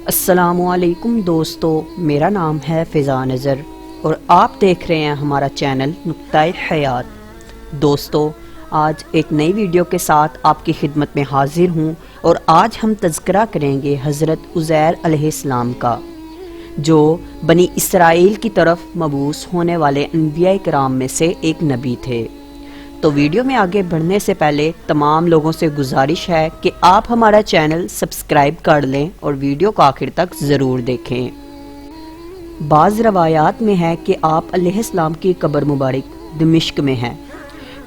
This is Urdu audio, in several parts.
السلام علیکم دوستو، میرا نام ہے فضا نظر اور آپ دیکھ رہے ہیں ہمارا چینل نقطہ حیات۔ دوستو، آج ایک نئی ویڈیو کے ساتھ آپ کی خدمت میں حاضر ہوں اور آج ہم تذکرہ کریں گے حضرت عزیر علیہ السلام کا، جو بنی اسرائیل کی طرف مبعوث ہونے والے انبیاء کرام میں سے ایک نبی تھے۔ تو ویڈیو میں آگے بڑھنے سے پہلے تمام لوگوں سے گزارش ہے کہ آپ ہمارا چینل سبسکرائب کر لیں اور ویڈیو کو آخر تک ضرور دیکھیں۔ بعض روایات میں ہے کہ آپ علیہ السلام کی قبر مبارک دمشق میں ہے۔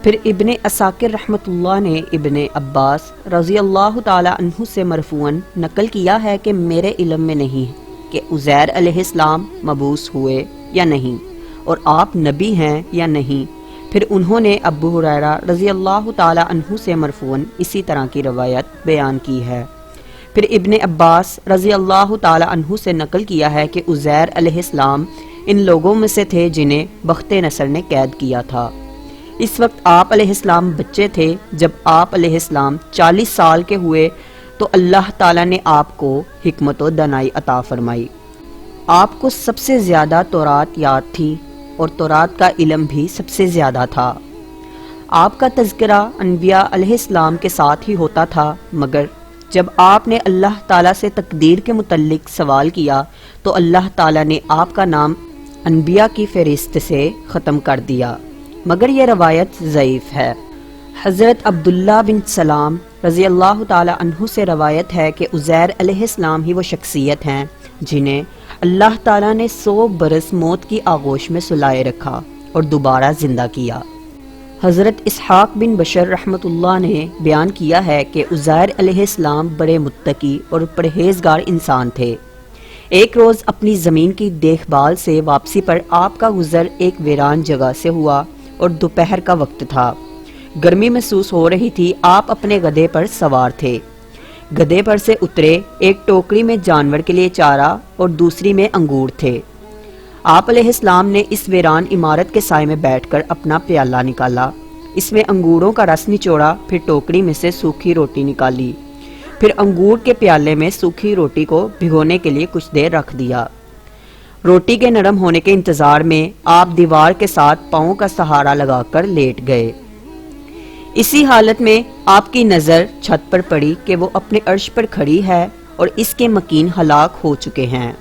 پھر ابن عساکر رحمۃ اللہ نے ابن عباس رضی اللہ تعالی عنہ سے مرفوعاً نقل کیا ہے کہ میرے علم میں نہیں کہ عزیر علیہ السلام مبعوث ہوئے یا نہیں اور آپ نبی ہیں یا نہیں۔ پھر انہوں نے ابو ہریرہ رضی اللہ تعالی عنہ سے مرفوعاً اسی طرح کی روایت بیان کی ہے۔ پھر ابن عباس رضی اللہ تعالی عنہ سے نقل کیا ہے کہ عزیر علیہ السلام ان لوگوں میں سے تھے جنہیں بخت نصر نے قید کیا تھا۔ اس وقت آپ علیہ السلام بچے تھے۔ جب آپ علیہ السلام 40 سال کے ہوئے تو اللہ تعالیٰ نے آپ کو حکمت و دانائی عطا فرمائی۔ آپ کو سب سے زیادہ تورات یاد تھی اور تورات کا علم بھی سب سے زیادہ تھا۔ آپ کا تذکرہ انبیاء علیہ السلام کے ساتھ ہی ہوتا تھا، مگر جب آپ نے اللہ تعالیٰ سے تقدیر کے متعلق سوال کیا تو اللہ تعالیٰ نے آپ کا نام انبیاء کی فہرست سے ختم کر دیا، مگر یہ روایت ضعیف ہے۔ حضرت عبداللہ بن سلام رضی اللہ تعالیٰ عنہ سے روایت ہے کہ عزیر علیہ السلام ہی وہ شخصیت ہیں جنہیں اللہ تعالیٰ نے 100 برس موت کی آغوش میں سلائے رکھا اور دوبارہ زندہ کیا۔ حضرت اسحاق بن بشر رحمۃ اللہ نے بیان کیا ہے کہ عزیر علیہ السلام بڑے متقی اور پرہیزگار انسان تھے۔ ایک روز اپنی زمین کی دیکھ بھال سے واپسی پر آپ کا گزر ایک ویران جگہ سے ہوا اور دوپہر کا وقت تھا۔ گرمی محسوس ہو رہی تھی۔ آپ اپنے گدھے پر سوار تھے۔ گدھے پر سے اترے، ایک ٹوکری میں جانور کے لیے چارہ اور دوسری میں انگور تھے۔ آپ علیہ السلام نے اس ویران عمارت کے سائے میں بیٹھ کر اپنا پیالہ نکالا، اس میں انگوروں کا رس نچوڑا، پھر ٹوکری میں سے سوکھی روٹی نکالی، پھر انگور کے پیالے میں سوکھی روٹی کو بھگونے کے لیے کچھ دیر رکھ دیا۔ روٹی کے نرم ہونے کے انتظار میں آپ دیوار کے ساتھ پاؤں کا سہارا لگا کر لیٹ گئے۔ اسی حالت میں آپ کی نظر چھت پر پڑی کہ وہ اپنے عرش پر کھڑی ہے اور اس کے مکین ہلاک ہو چکے ہیں۔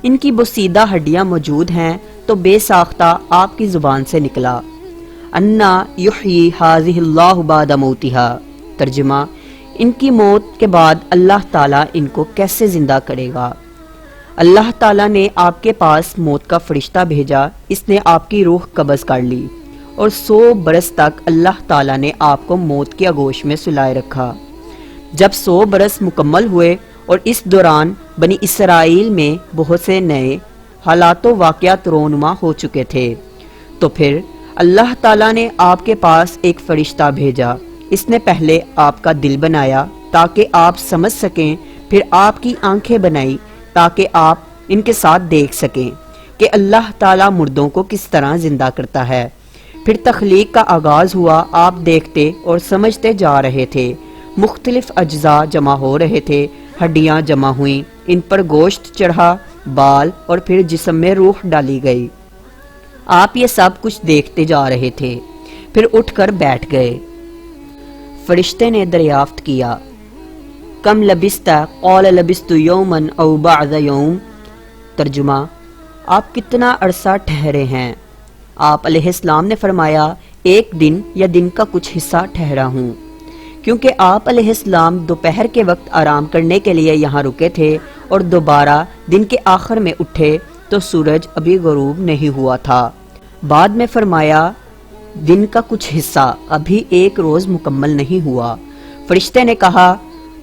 ان کی بوسیدہ ہڈیاں موجود ہیں تو بے ساختہ آپ کی زبان سے نکلا، انا یحیی ھذہ اللہ بعد موتہا۔ ترجمہ: ان کی موت کے بعد اللہ تعالیٰ ان کو کیسے زندہ کرے گا؟ اللہ تعالیٰ نے آپ کے پاس موت کا فرشتہ بھیجا، اس نے آپ کی روح قبض کر لی اور 100 برس تک اللہ تعالیٰ نے آپ کو موت کی آغوش میں سلائے رکھا۔ جب 100 برس مکمل ہوئے اور اس دوران بنی اسرائیل میں بہت سے نئے حالات و واقعات رونما ہو چکے تھے، تو پھر اللہ تعالیٰ نے آپ کے پاس ایک فرشتہ بھیجا۔ اس نے پہلے آپ کا دل بنایا تاکہ آپ سمجھ سکیں، پھر آپ کی آنکھیں بنائی تاکہ آپ ان کے ساتھ دیکھ سکیں کہ اللہ تعالیٰ مردوں کو کس طرح زندہ کرتا ہے۔ پھر تخلیق کا آغاز ہوا۔ آپ دیکھتے اور سمجھتے جا رہے تھے، مختلف اجزاء جمع ہو رہے تھے، ہڈیاں جمع ہوئیں، ان پر گوشت چڑھا، بال، اور پھر جسم میں روح ڈالی گئی۔ آپ یہ سب کچھ دیکھتے جا رہے تھے، پھر اٹھ کر بیٹھ گئے۔ فرشتے نے دریافت کیا، کم لبست؟ قال لبست یوما او بعض یوم۔ ترجمہ: آپ کتنا عرصہ ٹھہرے ہیں؟ آپ علیہ السلام نے فرمایا، ایک دن یا دن کا کچھ حصہ ٹھہرا ہوں، کیونکہ آپ علیہ السلام دوپہر کے وقت آرام کرنے کے لیے یہاں رکے تھے اور دوبارہ دن کے آخر میں اٹھے تو سورج ابھی غروب نہیں ہوا تھا۔ بعد میں فرمایا، دن کا کچھ حصہ، ابھی ایک روز مکمل نہیں ہوا۔ فرشتے نے کہا،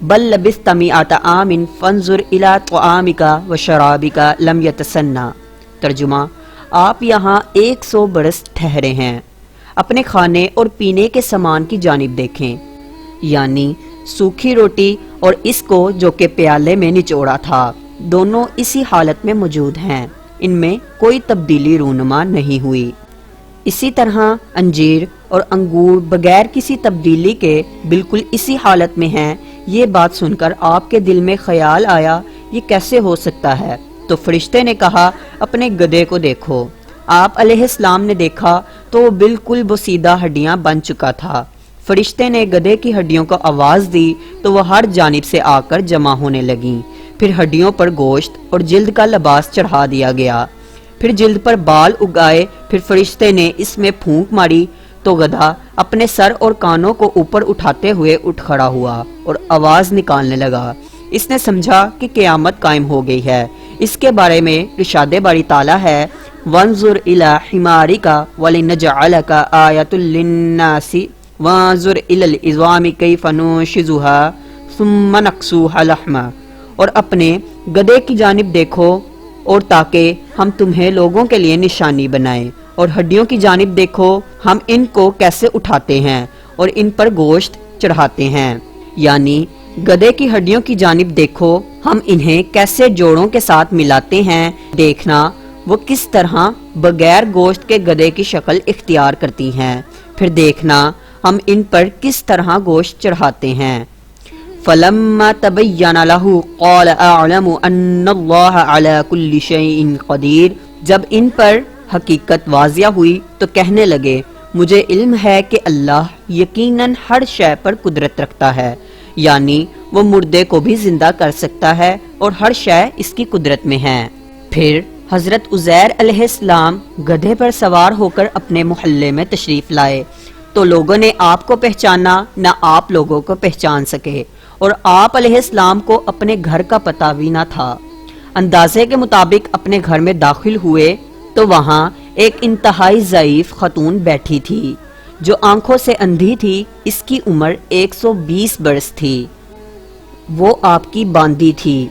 بل لبثت مئۃ عام فانظر الی طعامک وشرابک لم یتسنى۔ ترجمہ: آپ یہاں 100 برس ٹھہرے ہیں، اپنے کھانے اور پینے کے سامان کی جانب دیکھیں، یعنی سوکھی روٹی اور اس کو جو کہ پیالے میں نچوڑا تھا، دونوں اسی حالت میں موجود ہیں، ان میں کوئی تبدیلی رونما نہیں ہوئی۔ اسی طرح انجیر اور انگور بغیر کسی تبدیلی کے بالکل اسی حالت میں ہیں۔ یہ بات سن کر آپ کے دل میں خیال آیا یہ کیسے ہو سکتا ہے؟ تو فرشتے نے کہا اپنے گدھے کو دیکھو۔ آپ علیہ السلام نے دیکھا تو وہ بالکل بوسیدہ ہڈیاں بن چکا تھا۔ فرشتے نے گدھے کی ہڈیوں کو آواز دی تو وہ ہر جانب سے آ کر جمع ہونے لگیں۔ پھر ہڈیوں پر گوشت اور جلد کا لباس چڑھا دیا گیا۔ پھر جلد پر بال اگائے۔ پھر فرشتے نے اس میں پھونک ماری تو گدھا اپنے سر اور کانوں کو اوپر اٹھاتے ہوئے اٹھ کھڑا ہوا اور آواز نکالنے لگا۔ اس نے سمجھا کہ قیامت قائم ہو گئی ہے۔ اس کے بارے میں ارشاد باری تعالیٰ ہے وانظر الی حمارک ولنجعلک آیۃ للناس وانظر الی العظام کیف ننشزها ثم نکسوها لحما، اور اپنے گدھے کی جانب دیکھو اور تاکہ ہم تمہیں لوگوں کے لیے نشانی بنائیں، اور ہڈیوں کی جانب دیکھو ہم ان کو کیسے اٹھاتے ہیں اور ان پر گوشت چڑھاتے ہیں، یعنی گدھے کی ہڈیوں کی جانب دیکھو ہم انہیں کیسے جوڑوں کے ساتھ ملاتے ہیں، دیکھنا وہ کس طرح بغیر گوشت کے گدھے کی شکل اختیار کرتی ہیں، پھر دیکھنا ہم ان پر کس طرح گوشت چڑھاتے ہیں۔ فَلَمَّا تَبَيَّنَ لَهُ قَالَ أَعْلَمُ أَنَّ اللَّهَ عَلَى كُلِّ شَيْءٍ قَدِيرٌ، جب ان پر حقیقت واضح ہوئی تو کہنے لگے مجھے علم ہے کہ اللہ یقیناً ہر شے پر قدرت رکھتا ہے، یعنی وہ مردے کو بھی زندہ کر سکتا ہے اور ہر شے اس کی قدرت میں ہے۔ پھر حضرت عزیر علیہ السلام گدھے پر سوار ہو کر اپنے محلے میں تشریف لائے تو لوگوں نے آپ کو پہچانا نہ آپ لوگوں کو پہچان سکے، اور آپ علیہ السلام کو اپنے گھر کا پتہ بھی نہ تھا۔ اندازے کے مطابق اپنے گھر میں داخل ہوئے تو وہاں ایک انتہائی ضعیف خاتون بیٹھی تھی جو آنکھوں سے اندھی تھی۔ اس کی عمر 120 برس تھی۔ وہ آپ کی باندی تھی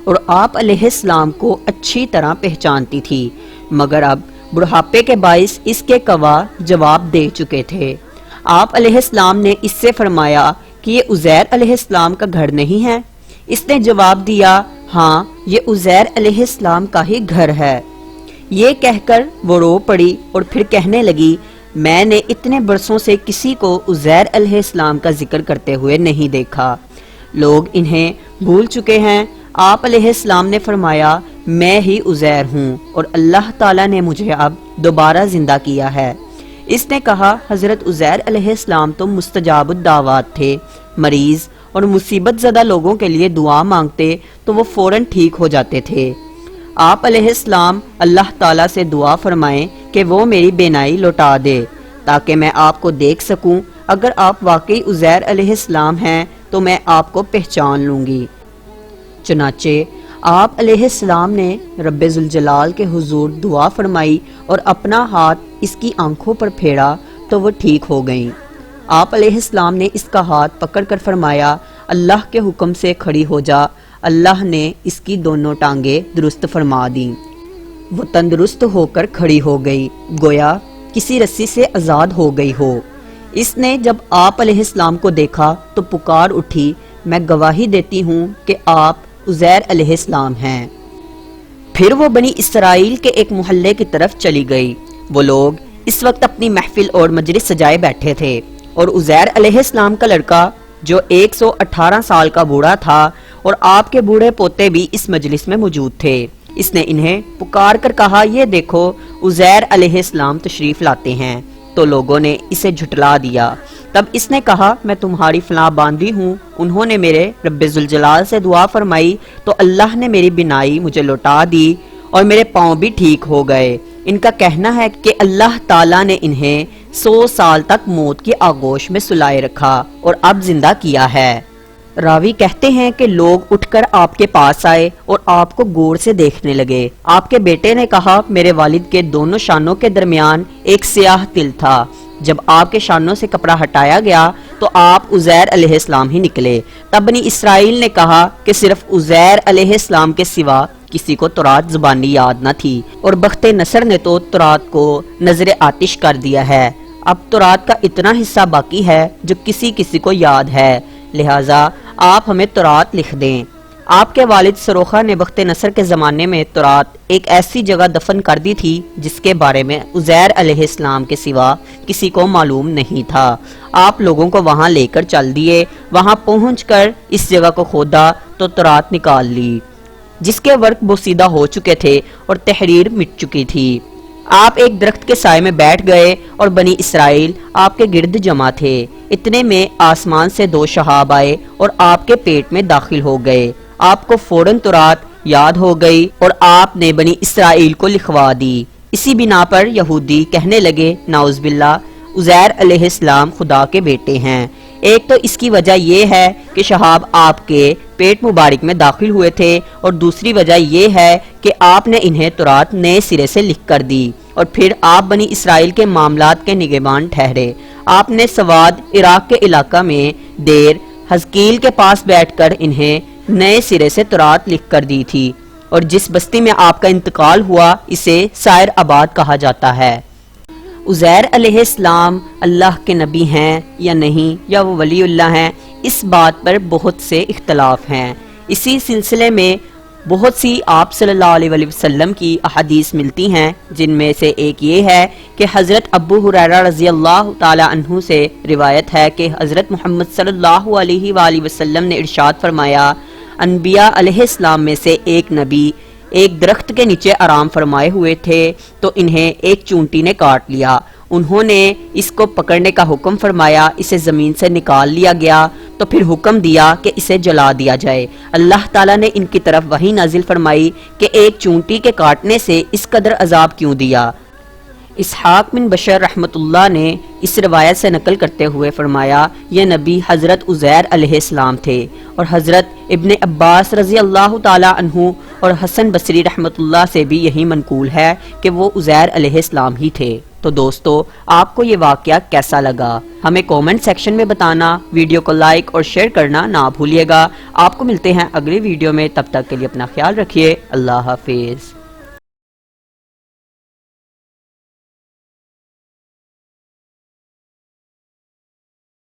اور آپ علیہ السلام کو اچھی طرح پہچانتی تھی، مگر اب بڑھاپے کے باعث اس کے گواہ جواب دے چکے تھے۔ آپ علیہ السلام نے اس سے فرمایا کہ یہ عزیر علیہ السلام کا گھر نہیں ہے؟ اس نے جواب دیا ہاں یہ عزیر علیہ السلام کا ہی گھر ہے۔ یہ کہہ کر وہ رو پڑی اور پھر کہنے لگی میں نے اتنے برسوں سے کسی کو عزیر علیہ السلام کا ذکر کرتے ہوئے نہیں دیکھا، لوگ انہیں بھول چکے ہیں۔ آپ علیہ السلام نے فرمایا میں ہی عزیر ہوں اور اللہ تعالیٰ نے مجھے اب دوبارہ زندہ کیا ہے۔ اس نے کہا حضرت عزیر علیہ السلام تو مستجاب الدعوات تھے، مریض اور مصیبت زدہ لوگوں کے لیے دعا مانگتے تو وہ فوراً ٹھیک ہو جاتے تھے۔ آپ علیہ السلام اللہ تعالیٰ سے دعا فرمائیں کہ وہ میری بینائی لوٹا دے تاکہ میں آپ کو دیکھ سکوں، اگر آپ واقعی عزیر علیہ السلام ہیں تو میں آپ کو پہچان لوں گی۔ چنانچہ آپ علیہ السلام نے رب ذوالجلال کے حضور دعا فرمائی اور اپنا ہاتھ اس کی آنکھوں پر پھیرا تو وہ ٹھیک ہو گئیں۔ آپ علیہ السلام نے اس کا ہاتھ پکڑ کر فرمایا اللہ کے حکم سے کھڑی ہو جا۔ اللہ نے اس کی دونوں ٹانگیں درست فرما دیں، وہ تندرست ہو کر کھڑی ہو گئی، گویا کسی رسی سے آزاد ہو گئی ہو۔ اس نے جب آپ علیہ السلام کو دیکھا تو پکار اٹھی میں گواہی دیتی ہوں کہ آپ عزیر علیہ السلام ہیں۔ پھر وہ بنی اسرائیل کے ایک محلے کی طرف چلی گئی۔ وہ لوگ اس وقت اپنی محفل اور مجلس سجائے بیٹھے تھے اور عزیر علیہ السلام کا لڑکا جو 118 سال کا بوڑھا تھا اور آپ کے بوڑھے پوتے بھی اس مجلس میں موجود تھے۔ اس نے انہیں پکار کر کہا یہ دیکھو عزیر علیہ السلام تشریف لاتے ہیں، تو لوگوں نے اسے جھٹلا دیا۔ تب اس نے کہا میں تمہاری فلاں باندھی ہوں، انہوں نے میرے رب ذوالجلال سے دعا فرمائی تو اللہ نے میری بینائی مجھے لوٹا دی اور میرے پاؤں بھی ٹھیک ہو گئے۔ ان کا کہنا ہے کہ اللہ تعالیٰ نے انہیں 100 سال تک موت کی آغوش میں سلائے رکھا اور اب زندہ کیا ہے۔ راوی کہتے ہیں کہ لوگ اٹھ کر آپ کے پاس آئے اور آپ کو غور سے دیکھنے لگے۔ آپ کے بیٹے نے کہا میرے والد کے دونوں شانوں کے درمیان ایک سیاہ تل تھا، جب آپ کے شانوں سے کپڑا ہٹایا گیا تو آپ عزیر علیہ السلام ہی نکلے۔ تب بنی اسرائیل نے کہا کہ صرف عزیر علیہ السلام کے سوا کسی کو تورات زبانی یاد نہ تھی، اور بخت نصر نے تو تورات کو نظر آتش کر دیا ہے۔ اب تورات کا اتنا حصہ باقی ہے جو کسی کسی کو یاد ہے، لہٰذا آپ ہمیں تورات لکھ دیں۔ آپ کے والد سروخہ نے بخت نصر کے زمانے میں تورات ایک ایسی جگہ دفن کر دی تھی جس کے بارے میں عزیر علیہ السلام کے سوا کسی کو معلوم نہیں تھا۔ آپ لوگوں کو وہاں لے کر چل دیے، وہاں پہنچ کر اس جگہ کو کھودا تو تورات نکال لی جس کے ورق بوسیدہ ہو چکے تھے اور تحریر مٹ چکی تھی۔ آپ ایک درخت کے سائے میں بیٹھ گئے اور بنی اسرائیل آپ کے گرد جمع تھے۔ اتنے میں آسمان سے 2 شہاب آئے اور آپ کے پیٹ میں داخل ہو گئے۔ آپ کو فوراً تورات یاد ہو گئی اور آپ نے بنی اسرائیل کو لکھوا دی۔ اسی بنا پر یہودی کہنے لگے نعوذ باللہ عزیر علیہ السلام خدا کے بیٹے ہیں۔ ایک تو اس کی وجہ یہ ہے کہ شہاب آپ کے پیٹ مبارک میں داخل ہوئے تھے، اور دوسری وجہ یہ ہے کہ آپ نے انہیں تورات نئے سرے سے لکھ کر دی، اور پھر آپ بنی اسرائیل کے معاملات کے نگہبان ٹھہرے۔ آپ نے سواد عراق کے علاقہ میں دیر حزقیل کے پاس بیٹھ کر انہیں نئے سرے سے تورات لکھ کر دی تھی، اور جس بستی میں آپ کا انتقال ہوا اسے سائر آباد کہا جاتا ہے۔ عزیر علیہ السلام اللہ کے نبی ہیں یا نہیں، یا وہ ولی اللہ ہیں، اس بات پر بہت سے اختلاف ہیں۔ اسی سلسلے میں بہت سی آپ صلی اللہ علیہ وآلہ وسلم کی احادیث ملتی ہیں، جن میں سے ایک یہ ہے کہ حضرت ابو ہریرہ رضی اللہ تعالی عنہ سے روایت ہے کہ حضرت محمد صلی اللہ علیہ وآلہ وسلم نے ارشاد فرمایا، انبیاء علیہ السلام میں سے ایک نبی ایک درخت کے نیچے آرام فرمائے ہوئے تھے تو انہیں ایک چونٹی نے کاٹ لیا۔ انہوں نے اس کو پکڑنے کا حکم فرمایا، اسے زمین سے نکال لیا گیا تو پھر حکم دیا کہ اسے جلا دیا جائے۔ اللہ تعالیٰ نے ان کی طرف وحی نازل فرمائی کہ ایک چونٹی کے کاٹنے سے اس قدر عذاب کیوں دیا۔ اسحاق بن بشر رحمت اللہ نے اس روایت سے نقل کرتے ہوئے فرمایا، یہ نبی حضرت عزیر علیہ السلام تھے، اور حضرت ابن عباس رضی اللہ تعالی عنہ اور حسن بصری رحمت اللہ سے بھی یہی منقول ہے کہ وہ عزیر علیہ السلام ہی تھے۔ تو دوستو، آپ کو یہ واقعہ کیسا لگا ہمیں کومنٹ سیکشن میں بتانا، ویڈیو کو لائک اور شیئر کرنا نہ بھولیے گا۔ آپ کو ملتے ہیں اگلی ویڈیو میں، تب تک کے لیے اپنا خیال رکھیے، اللہ حافظ۔